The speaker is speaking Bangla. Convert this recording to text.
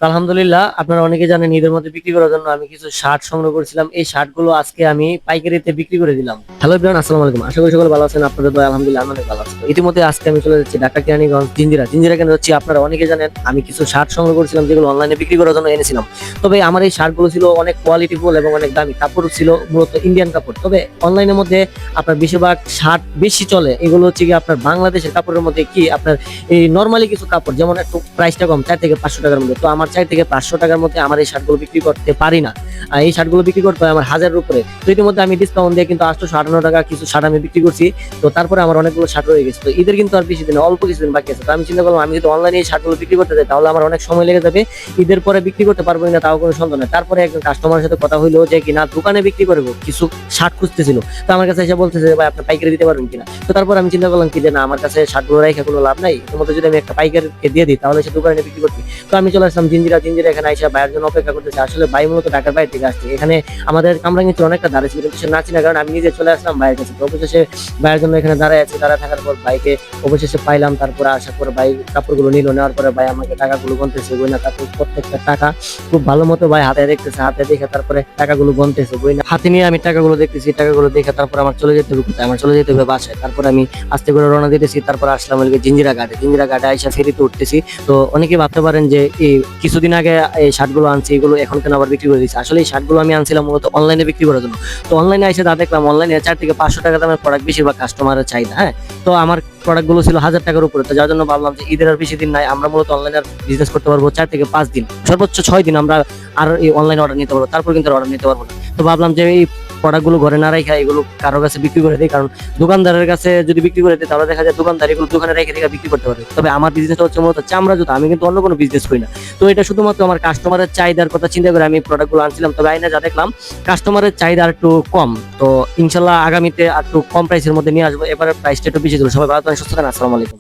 তো আলহামদুলিল্লাহ, আপনারা অনেকে জানেন ঈদের মধ্যে বিক্রি করার জন্য আমি কিছু শার্ট সংগ্রহ করেছিলাম। এই শার্ট গুলো আজকে আমি পাইকারিতে বিক্রি করে দিলাম। হ্যালো এভরিওয়ান, আসসালামু আলাইকুম। আশা করি সকলে ভালো আছেন। আপনাদের দয়া আলহামদুলিল্লাহ আমি অনেক ভালো আছি। তো ইতিমধ্যে আজকে আমি চলে যাচ্ছি ঢাকা কেরানীগঞ্জ জিঞ্জিরা কেন যাচ্ছি আপনারা অনেকে জানেন। আমি কিছু শার্ট সংগ্রহ করেছিলাম যেগুলো অনলাইনে বিক্রি করার জন্য এনেছিলাম। তবে আমার এই শার্ট গুলো ছিল অনেক কোয়ালিটিফুল এবং অনেক দামি। কাপড় ছিল মূলত ইন্ডিয়ান কাপড়। তবে অনলাইনের মধ্যে আপনার বেশিরভাগ শার্ট বেশি চলে এগুলো হচ্ছে কি আপনার বাংলাদেশের কাপড়ের মধ্যে কি আপনার এই নর্মালি কিছু কাপড় যেমন একটু প্রাইসটা কম 4 থেকে 500 টাকার মধ্যে। তো আমার 4 থেকে 500 টাকার মধ্যে আমার এই শার্টগুলো বিক্রি করতে পারি না। আর এই শার্টগুলো বিক্রি করতে হয় আমার 1000-এর উপরে। তো ইতিমধ্যে আমি ডিসকাউন্ট দিয়ে কিন্তু 858 টাকা কিছু শার্ট আমি বিক্রি করছি। তো তারপরে আমার অনেকগুলো শার্ট রয়ে গেছে। তো ঈদের কিন্তু আর বেশি দিন, অল্প কিছুদিন বাকি আছে। তো আমি চিন্তা করলাম আমি যদি অনলাইনে এই শার্টগুলো বিক্রি করতে যাই তাহলে আমার অনেক সময় লেগে যাবে। ঈদের পরে বিক্রি করতে পারবো না তাও কোনো সন্দেহ নেই। তারপরে একজন কাস্টমারের সাথে কথা হইলো যে কিনা দোকানে বিক্রি করবো, কিছু শার্ট খুঁজতেছিল। তো আমার কাছে এসে বলতেছে যে ভাই আপনি পাইকারি দিতে পারবেন কিনা। তো তারপর আমি চিন্তা করলাম কি যে না, আমার কাছে শার্টগুলো রেখে কোনো লাভ নাই। এর মধ্যে যদি আমি একটা পাইকারকে দিয়ে দিই তাহলে সে দোকানে বিক্রি করতে। তো আমি চলে আসলাম জিঞ্জিরা এখানে আইসা ভাইয়ের জন্য অপেক্ষা করতেছে। আসলে ভাই মূলত ঢাকার বাইরে থেকে আসছে। এখানে আমাদের কামরাঙ্গীরচর অনেকটা দাঁড়িয়ে ছিল কিন্তু সে না চিনা কারণ আমি নিজে চলে আসলাম ভাইয়ের কাছে। তো অবশেষে ভাইয়ের জন্য এখানে দাঁড়ায় আছে। দাঁড়ায় থাকার পর ভাইকে অবশেষে পাইলাম। তারপরে আসার পর ভাই কাপড়গুলো নিল। নেওয়ার পরে ভাই আমাকে টাকাগুলো গনতেছে। গয়না তারপর প্রত্যেকটা টাকা খুব ভালো মতো ভাই হাতে দেখতেছে। হাতে দেখে তারপরে টাকাগুলো গনতেছে। গয়না হাতে নিয়ে আমি টাকাগুলো দেখতেছি। টাকাগুলো দেখে তারপর আমার চলে যেতে হবে কোথায়, আমার চলে যেতে হবে বাসায়। তারপর আমি আস্তে করে রওনা দিতেছি। তারপর আসলাম জিঞ্জিরা ঘাটে আইসা ফেরিতে উঠতেছি। তো অনেকে ভাবতে পারেন যে এই কিছুদিন আগে এই শার্টগুলো আনছি এগুলো এখন কেন আবার বিক্রি করে দিচ্ছি। আসলে এই শার্টগুলো আমি আনছিলাম মূলত অনলাইনে বিক্রি করার জন্য। তো অনলাইনে এসে তা দেখলাম অনলাইনে 4 থেকে 500 টাকা দামের প্রোডাক্ট বেশিরভাগ কাস্টমারের চাহিদা। হ্যাঁ, তো আমার প্রোডাক্ট গুলো ছিল 1000 টাকার উপরে। তো যার জন্য ভাবলাম যে ঈদের আর বেশি দিন নাই, আমরা মূলত অনলাইনে বিজনেস করতে পারবো 4 থেকে 5 দিন, সর্বোচ্চ 6 দিন আমরা আর এই অনলাইনে অর্ডার নিতে পারবো। তারপর কিন্তু অর্ডার নিতে পারবো না। তো ভাবলাম যে এই প্রোডাক্ট গুলো ঘরে না রেখে এগুলো কারো কাছে বিক্রি করে দিই। কারণ দোকানদারের কাছে যদি বিক্রি করে দিই তাহলে দেখা যায় দোকানদার এগুলো দোকানে রেখে বিক্রি করতে পারে। তবে আমার বিজনেসটা হচ্ছে মূলত চামড়া জুতা, আমি কিন্তু অন্য কোনো বিজনেস করি না। তো এটা শুধুমাত্র আমার কাস্টমারের চাহিদার কথা চিন্তা করে আমি প্রোডাক্টগুলো আনছিলাম। তবে আইনা যা দেখলাম কাস্টমারের চাহিদা আর একটু কম। তো ইনশাল্লাহ আগামীতে আর একটু কম প্রাইসের মধ্যে নিয়ে আসবো। এবারে প্রাইসটা একটু বেশি ছিল। সবাই ভালো থাকেন, সুস্থ থাকেন। আসসালামু আলাইকুম।